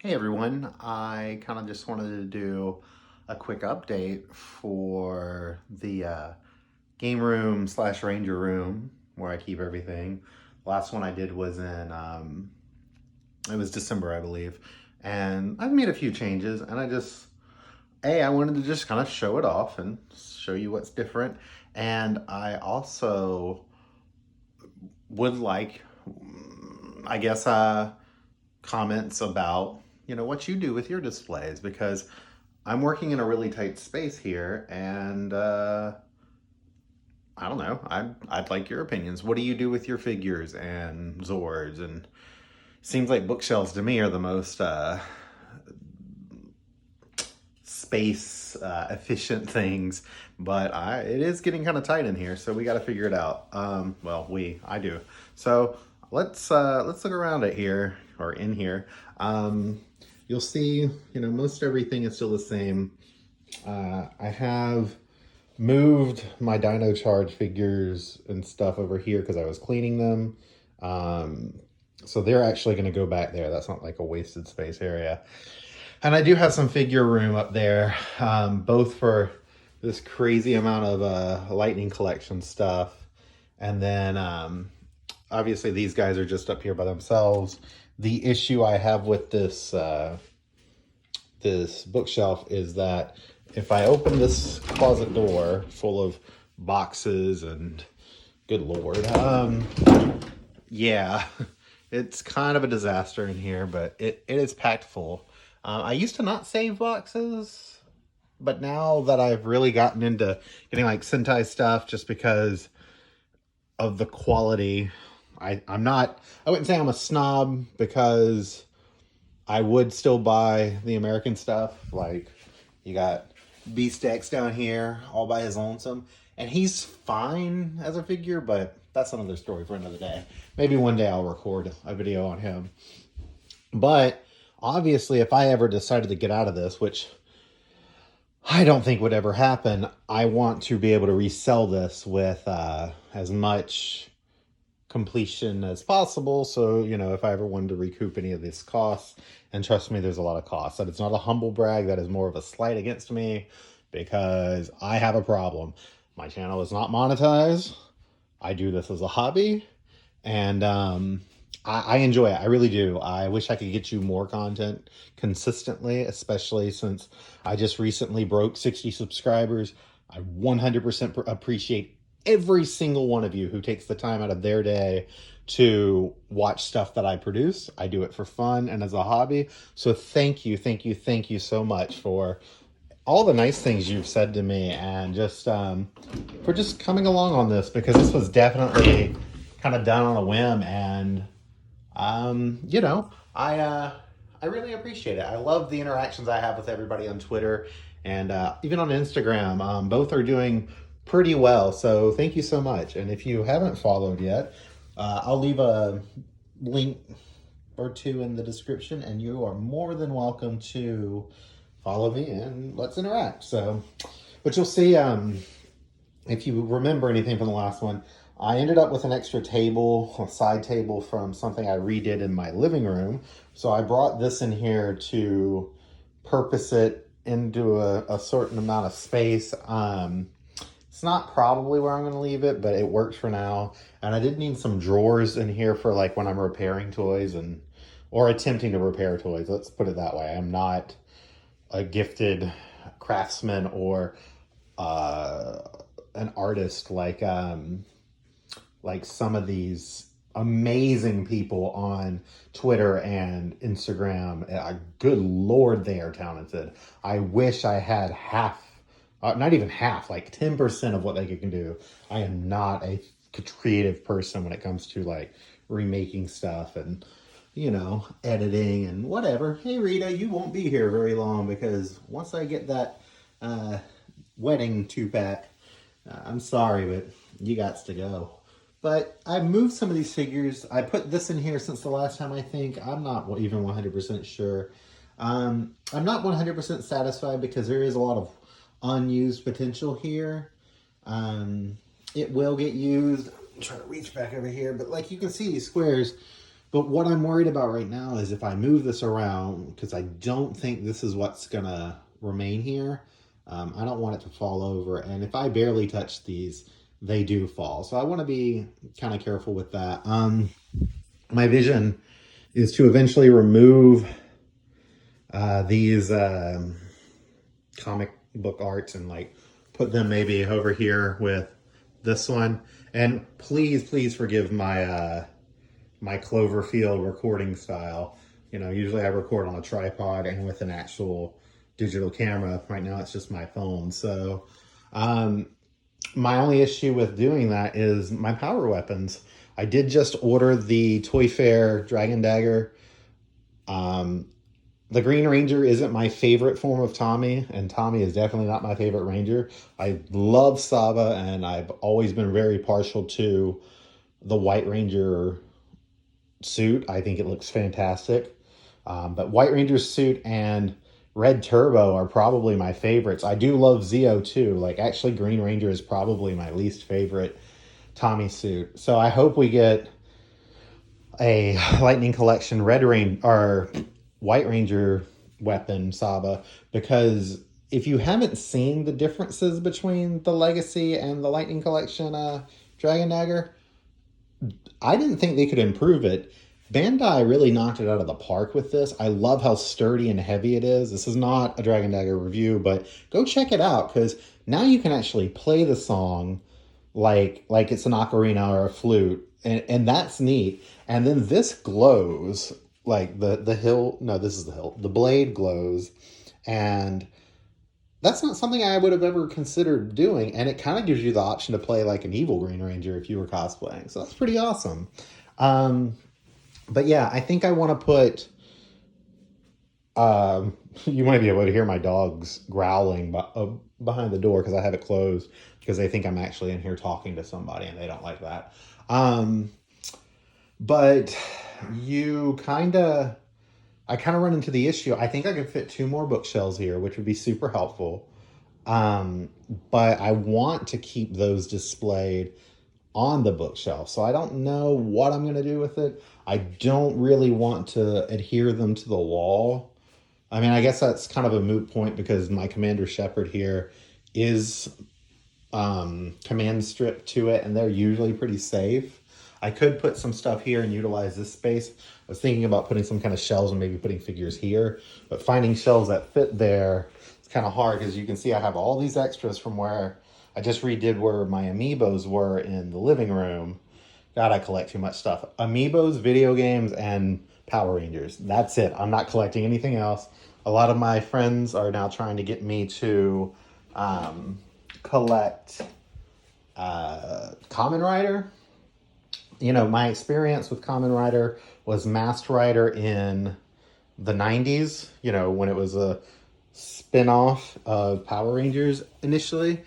Hey everyone, I kind of just wanted to do a quick update for the game room slash ranger room where I keep everything. Last one I did was it was December, I believe. And I've made a few changes and I wanted to just kind of show it off and show you what's different. And I also would like, I guess, comments about what you do with your displays, because I'm working in a really tight space here, and I don't know. I'd like your opinions. What do you do with your figures and Zords? And seems like bookshelves to me are the most space efficient things, but it is getting kind of tight in here, so we got to figure it out. I do. So let's look around at here or in here. You'll see, most everything is still the same. I have moved my Dino Charge figures and stuff over here because I was cleaning them. So they're actually going to go back there. That's not like a wasted space area. And I do have some figure room up there, both for this crazy amount of Lightning Collection stuff. And then obviously these guys are just up here by themselves. The issue I have with this bookshelf is that if I open this closet door full of boxes and good Lord, yeah, it's kind of a disaster in here, but it is packed full. I used to not save boxes, but now that I've really gotten into getting like Sentai stuff just because of the quality, I wouldn't say I'm a snob, because I would still buy the American stuff. Like, you got Beast-X down here all by his lonesome, and he's fine as a figure, but that's another story for another day. Maybe one day I'll record a video on him. But obviously, if I ever decided to get out of this, which I don't think would ever happen, I want to be able to resell this with as much completion as possible. So, if I ever wanted to recoup any of these costs, and trust me, there's a lot of costs. That it's not a humble brag, that is more of a slight against me, because I have a problem. My channel is not monetized. I do this as a hobby, and I enjoy it. I really do. I wish I could get you more content consistently, especially since I just recently broke 60 subscribers. I 100% appreciate every single one of you who takes the time out of their day to watch stuff that I produce. I do it for fun and as a hobby. So thank you, thank you, thank you so much for all the nice things you've said to me, and just for just coming along on this, because this was definitely kind of done on a whim. And I really appreciate it. I love the interactions I have with everybody on Twitter and even on Instagram. Both are doing pretty well, so thank you so much. And if you haven't followed yet, I'll leave a link or two in the description, and you are more than welcome to follow me and let's interact. So, but you'll see, if you remember anything from the last one, I ended up with an extra table, a side table from something I redid in my living room. So I brought this in here to purpose it into a certain amount of space. It's not probably where I'm going to leave it, but it works for now. And I did need some drawers in here for like when I'm repairing toys or attempting to repair toys. Let's put it that way. I'm not a gifted craftsman or an artist like some of these amazing people on Twitter and Instagram. Good Lord, they are talented. I wish I had half, not even half, like 10% of what they can do. I am not a creative person when it comes to like remaking stuff and, editing and whatever. Hey, Rita, you won't be here very long, because once I get that wedding 2-pack, I'm sorry, but you got to go. But I moved some of these figures. I put this in here since the last time, I think. I'm not even 100% sure. I'm not 100% satisfied, because there is a lot of unused potential here. It will get used. I'm trying to reach back over here, but like you can see, these squares But what I'm worried about right now is if I move this around, because I don't think this is what's gonna remain here. I don't want it to fall over. And if I barely touch these, they do fall. So I want to be kind of careful with that. My vision is to eventually remove these comic book arts and like put them maybe over here with this one. And please forgive my my Cloverfield recording style. You know, usually I record on a tripod and with an actual digital camera. Right now it's just my phone. So my only issue with doing that is my power weapons. I did just order the Toy Fair Dragon Dagger. The Green Ranger isn't my favorite form of Tommy, and Tommy is definitely not my favorite Ranger. I love Saba, and I've always been very partial to the White Ranger suit. I think it looks fantastic. But White Ranger's suit and Red Turbo are probably my favorites. I do love Zeo too. Like, actually, Green Ranger is probably my least favorite Tommy suit. So I hope we get a Lightning Collection Red Ranger or White Ranger weapon, Saba, because if you haven't seen the differences between the Legacy and the Lightning Collection Dragon Dagger, I didn't think they could improve it. Bandai really knocked it out of the park with this. I love how sturdy and heavy it is. This is not a Dragon Dagger review, but go check it out, because now you can actually play the song like it's an ocarina or a flute, and that's neat. And then this glows, like the hill. No, this is the hill. The blade glows, and that's not something I would have ever considered doing. And it kind of gives you the option to play like an evil Green Ranger if you were cosplaying. So that's pretty awesome. But yeah, I think I want to put. You might be able to hear my dogs growling behind the door because I have it closed, because they think I'm actually in here talking to somebody and they don't like that. But I kind of run into the issue. I think I could fit 2 more bookshelves here, which would be super helpful. But I want to keep those displayed on the bookshelf. So I don't know what I'm going to do with it. I don't really want to adhere them to the wall. I mean, I guess that's kind of a moot point because my Commander Shepard here is command stripped to it, and they're usually pretty safe. I could put some stuff here and utilize this space. I was thinking about putting some kind of shelves and maybe putting figures here, but finding shelves that fit there is kind of hard, because you can see I have all these extras from where I just redid where my amiibos were in the living room. God, I collect too much stuff. Amiibos, video games, and Power Rangers. That's it. I'm not collecting anything else. A lot of my friends are now trying to get me to collect Kamen Rider. You know, my experience with Kamen Rider was Masked Rider in the 90s, you know, when it was a spin-off of Power Rangers initially.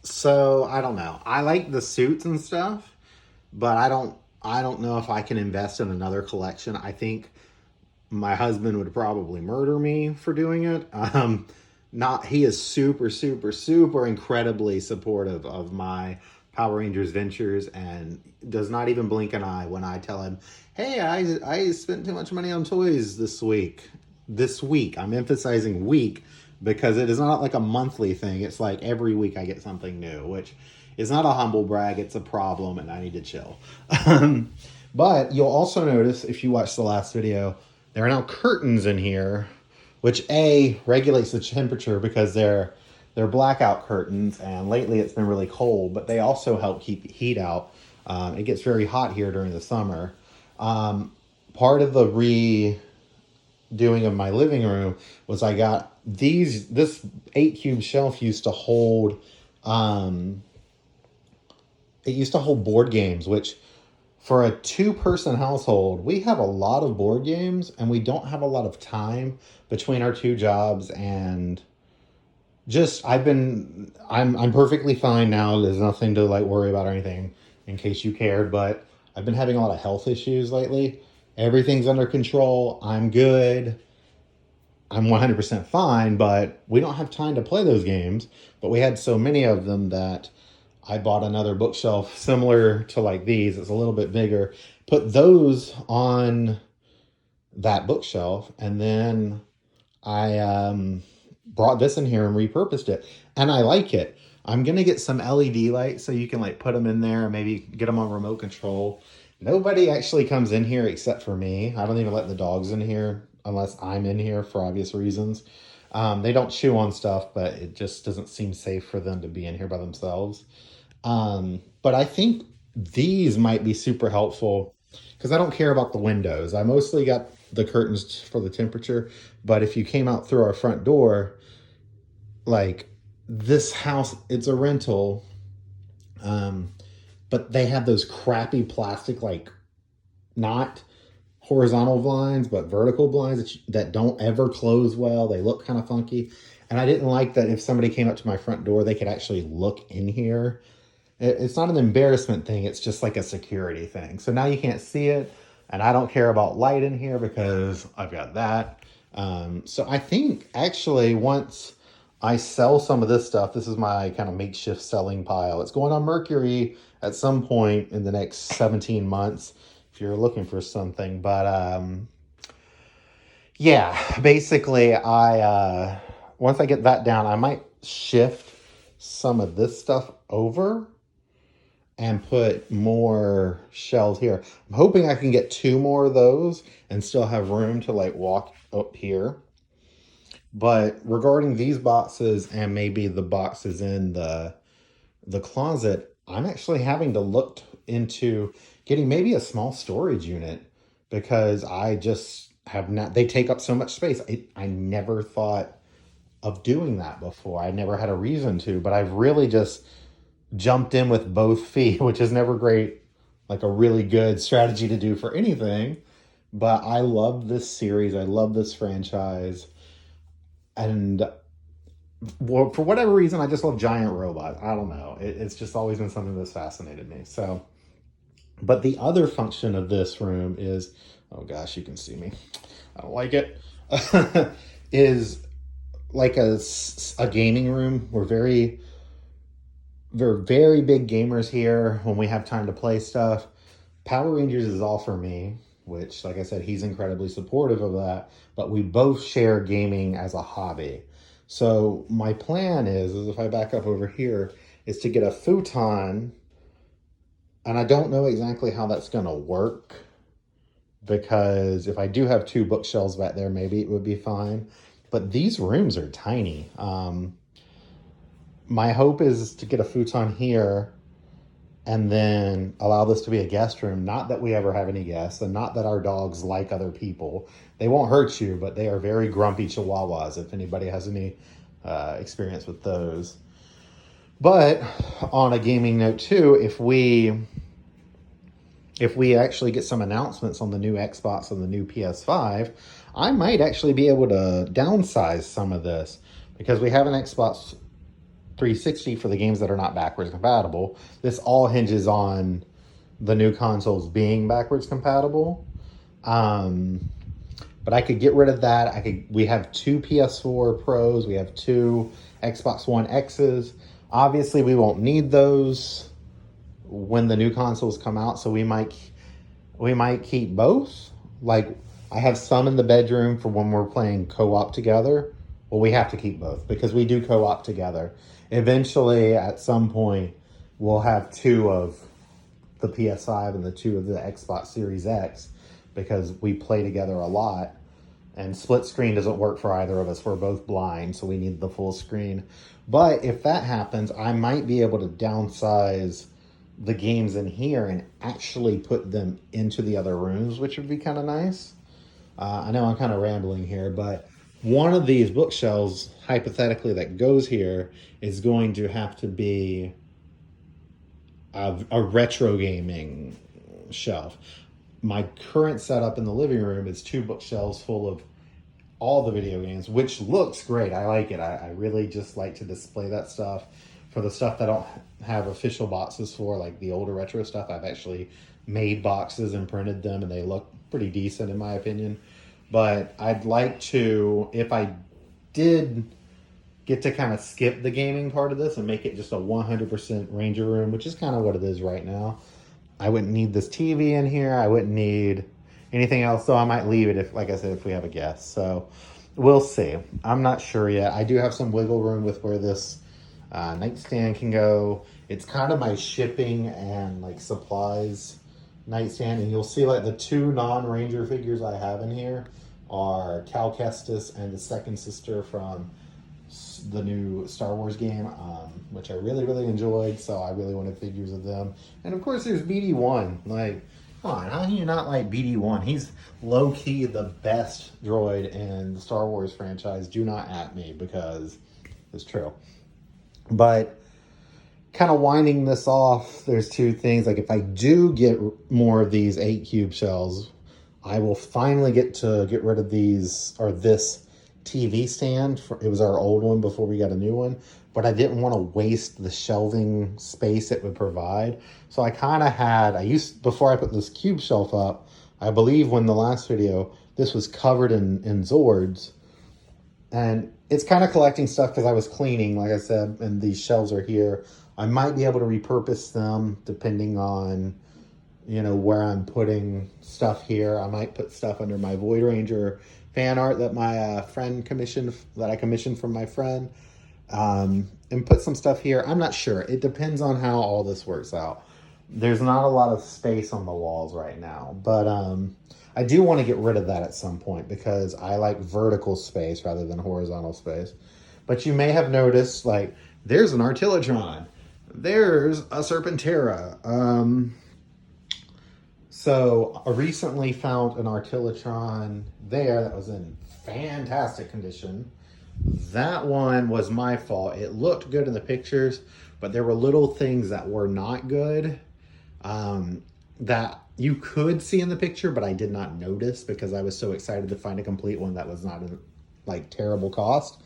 So I don't know. I like the suits and stuff, but I don't know if I can invest in another collection. I think my husband would probably murder me for doing it. He is super incredibly supportive of my Power Rangers ventures and does not even blink an eye when I tell him, hey, I spent too much money on toys this week. I'm emphasizing week, because it is not like a monthly thing. It's like every week I get something new, which is not a humble brag. It's a problem, and I need to chill. But you'll also notice, if you watch the last video, there are now curtains in here, which regulates the temperature because they're blackout curtains, and lately it's been really cold, but they also help keep heat out. It gets very hot here during the summer. Part of the redoing of my living room was I got this 8 cube shelf used to hold board games, which for a 2-person household, we have a lot of board games and we don't have a lot of time between our 2 jobs, and just I'm perfectly fine now. There's nothing to like worry about or anything, in case you cared, but I've been having a lot of health issues lately. Everything's under control. I'm good. I'm 100% fine, but we don't have time to play those games. But we had so many of them that I bought another bookshelf similar to like these. It's a little bit bigger, put those on that bookshelf, and then I brought this in here and repurposed it, and I like it. I'm gonna get some LED lights so you can like put them in there and maybe get them on remote control. Nobody actually comes in here except for me. I don't even let the dogs in here unless I'm in here for obvious reasons. They don't chew on stuff, but it just doesn't seem safe for them to be in here by themselves. But I think these might be super helpful because I don't care about the windows. I mostly got the curtains for the temperature, but if you came out through our front door, like this house, it's a rental, but they have those crappy plastic, like not horizontal blinds, but vertical blinds that don't ever close well. They look kind of funky. And I didn't like that if somebody came up to my front door, they could actually look in here. It's not an embarrassment thing. It's just like a security thing. So now you can't see it. And I don't care about light in here because I've got that. So I think actually once I sell some of this stuff, this is my kind of makeshift selling pile. It's going on Mercury at some point in the next 17 months if you're looking for something. But yeah, basically I once I get that down, I might shift some of this stuff over and put more shelves here. I'm hoping I can get 2 more of those and still have room to like walk up here. But regarding these boxes and maybe the boxes in the closet, I'm actually having to look into getting maybe a small storage unit because I just have not, they take up so much space. I never thought of doing that before. I never had a reason to, but I've really just jumped in with both feet, which is never great, like a really good strategy to do for anything. But I love this series. I love this franchise. And well, for whatever reason, I just love giant robots. I don't know. It's just always been something that's fascinated me. So, but the other function of this room is, oh gosh, you can see me. I don't like it. Is like a gaming room. We're very big gamers here when we have time to play stuff. Power Rangers is all for me, which, like I said, he's incredibly supportive of that. But we both share gaming as a hobby. So my plan is if I back up over here, is to get a futon. And I don't know exactly how that's going to work. Because if I do have 2 bookshelves back there, maybe it would be fine. But these rooms are tiny. My hope is to get a futon here and then allow this to be a guest room. Not that we ever have any guests and not that our dogs like other people. They won't hurt you, but they are very grumpy chihuahuas if anybody has any experience with those. But on a gaming note too, if we actually get some announcements on the new Xbox and the new PS5, I might actually be able to downsize some of this because we have an Xbox 360 for the games that are not backwards compatible. This all hinges on the new consoles being backwards compatible. But I could get rid of that. We have 2 PS4 Pros. We have 2 Xbox One X's. Obviously, we won't need those when the new consoles come out. So we might keep both. Like I have some in the bedroom for when we're playing co-op together. Well, we have to keep both because we do co-op together. Eventually, at some point, we'll have 2 of the PS5 and the 2 of the Xbox Series X because we play together a lot. And split screen doesn't work for either of us. We're both blind, so we need the full screen. But if that happens, I might be able to downsize the games in here and actually put them into the other rooms, which would be kind of nice. I know I'm kind of rambling here, but one of these bookshelves, hypothetically, that goes here is going to have to be a retro gaming shelf. My current setup in the living room is 2 bookshelves full of all the video games, which looks great. I like it. I really just like to display that stuff. For the stuff that I don't have official boxes for, like the older retro stuff, I've actually made boxes and printed them, and they look pretty decent in my opinion. But I'd like to, if I did get to kind of skip the gaming part of this and make it just a 100% Ranger room, which is kind of what it is right now, I wouldn't need this TV in here. I wouldn't need anything else. So I might leave it if, like I said, if we have a guest. So we'll see. I'm not sure yet. I do have some wiggle room with where this nightstand can go. It's kind of my shipping and like supplies nightstand. And you'll see like the two non-Ranger figures I have in here are Cal Kestis and the second sister from the new Star Wars game, which I really, really enjoyed. So I really wanted figures of them. And of course there's BD1. Like, come on, how can you not like BD1? He's low-key the best droid in the Star Wars franchise. Do not at me, because it's true. But kind of winding this off, there's two things. Like, if I do get more of these 8 cube shells, I will finally get to get rid of these, or this TV stand. It was our old one before we got a new one, but I didn't want to waste the shelving space it would provide. So I kind of had, before I put this cube shelf up, I believe when the last video, this was covered in Zords. And it's kind of collecting stuff because I was cleaning, like I said, and these shelves are here. I might be able to repurpose them depending on, you know, where I'm putting stuff here. I might put stuff under my Void Ranger fan art that my friend commissioned, that I commissioned from my friend, and put some stuff here. I'm not sure. It depends on how all this works out. There's not a lot of space on the walls right now, but I do want to get rid of that at some point because I like vertical space rather than horizontal space. But you may have noticed, like, there's an Artillatron. There's a Serpentera. So I recently found an Artillatron there that was in fantastic condition. That one was my fault. It looked good in the pictures, but there were little things that were not good that you could see in the picture, but I did not notice because I was so excited to find a complete one that was not a, like, terrible cost.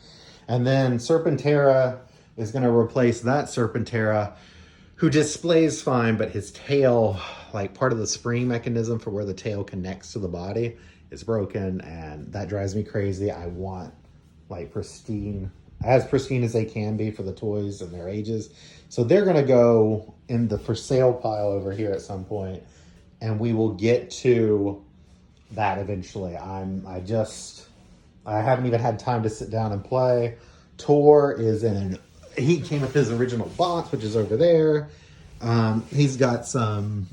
And then Serpentera is going to replace that Serpentera, who displays fine, but his tail, like part of the spring mechanism for where the tail connects to the body, is broken, and that drives me crazy. I want like pristine as they can be for the toys and their ages. So they're gonna go in the for sale pile over here at some point, and we will get to that eventually. I haven't even had time to sit down and play. Tor is in, he came with his original box, which is over there. He's got some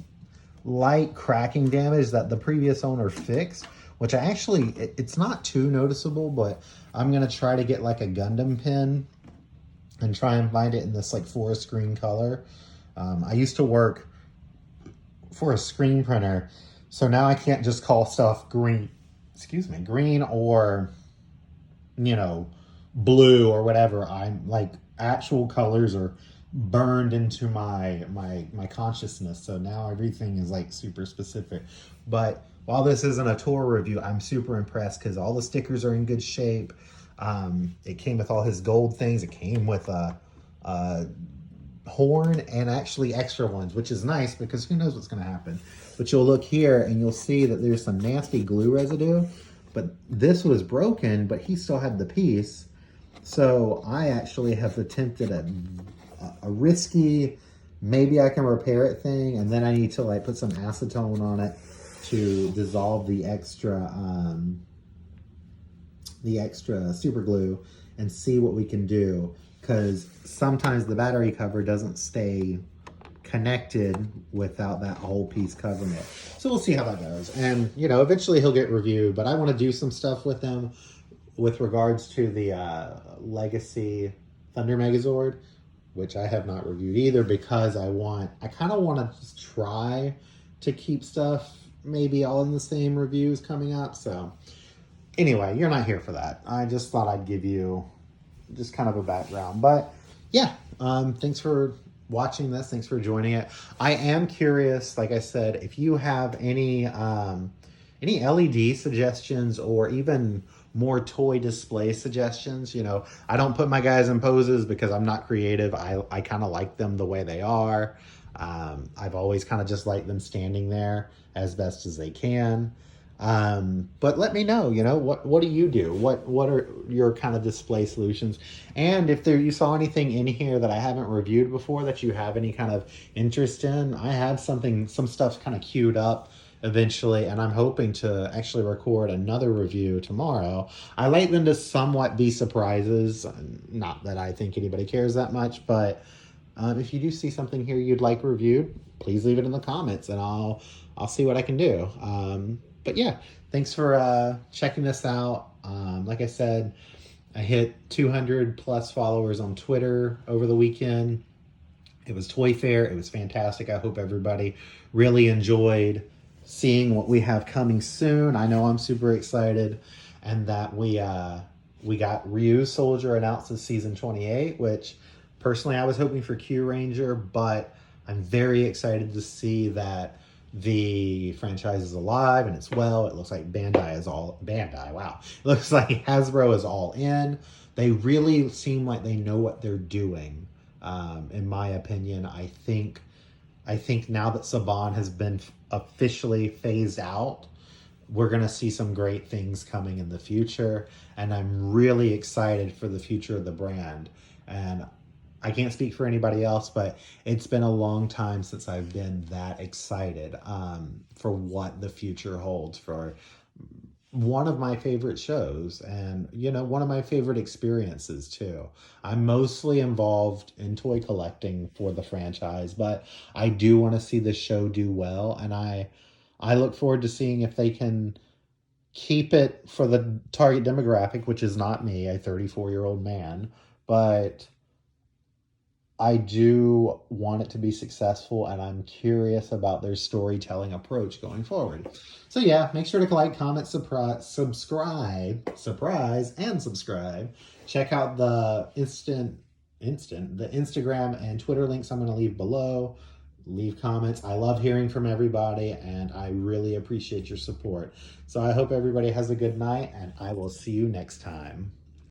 light cracking damage that the previous owner fixed, which I actually, it's not too noticeable, but I'm going to try to get like a Gundam pin and try and find it in this like forest green color. I used to work for a screen printer, so now I can't just call stuff green, green or, you know, blue or whatever. I'm like, actual colors are burned into my consciousness, so now everything is like super specific. But while this isn't a tour review, I'm super impressed because all the stickers are in good shape. It came with all his gold things. It came with a horn and actually extra ones, which is nice because who knows what's going to happen. But you'll look here and you'll see that there's some nasty glue residue, but this was broken, but he still had the piece. So I actually have attempted a risky, maybe I can repair it thing, and then I need to like put some acetone on it to dissolve the extra super glue and see what we can do, because sometimes the battery cover doesn't stay connected without that whole piece covering it. So we'll see how that goes. And, you know, eventually he'll get reviewed, but I want to do some stuff with him with regards to the Legacy Thunder Megazord, which I have not reviewed either, because I kind of want to just try to keep stuff maybe all in the same reviews coming up. So anyway, you're not here for that. I just thought I'd give you just kind of a background. But yeah, thanks for watching this. Thanks for joining it. I am curious, like I said, if you have any LED suggestions or even more toy display suggestions. You know, I don't put my guys in poses because I'm not creative. I kind of like them the way they are. I've always kind of just liked them standing there as best as they can. But let me know, what do you do? What are your kind of display solutions? And if you saw anything in here that I haven't reviewed before that you have any kind of interest in, I have some stuff kind of queued up eventually, and I'm hoping to actually record another review tomorrow. I like them to somewhat be surprises. Not that I think anybody cares that much, but if you do see something here you'd like reviewed, please leave it in the comments, and I'll see what I can do. But yeah, thanks for checking this out. Like I said, I hit 200 plus followers on Twitter over the weekend. It was Toy Fair. It was fantastic. I hope everybody really enjoyed seeing what we have coming soon. I know I'm super excited, and that we got Ryu Soldier announced as season 28, which personally I was hoping for Q Ranger, but I'm very excited to see that the franchise is alive and it's well. It looks like Bandai. Wow, it looks like Hasbro is all in. They really seem like they know what they're doing. In my opinion, I think now that Saban has been officially phased out, we're going to see some great things coming in the future. And I'm really excited for the future of the brand. And I can't speak for anybody else, but it's been a long time since I've been that excited for what the future holds for one of my favorite shows, and one of my favorite experiences too. I'm mostly involved in toy collecting for the franchise, but I do want to see the show do well, and I look forward to seeing if they can keep it for the target demographic, which is not me, a 34-year-old man, but I do want it to be successful, and I'm curious about their storytelling approach going forward. So yeah, make sure to like, comment, subscribe, and subscribe. Check out the the Instagram and Twitter links I'm going to leave below. Leave comments. I love hearing from everybody, and I really appreciate your support. So I hope everybody has a good night, and I will see you next time.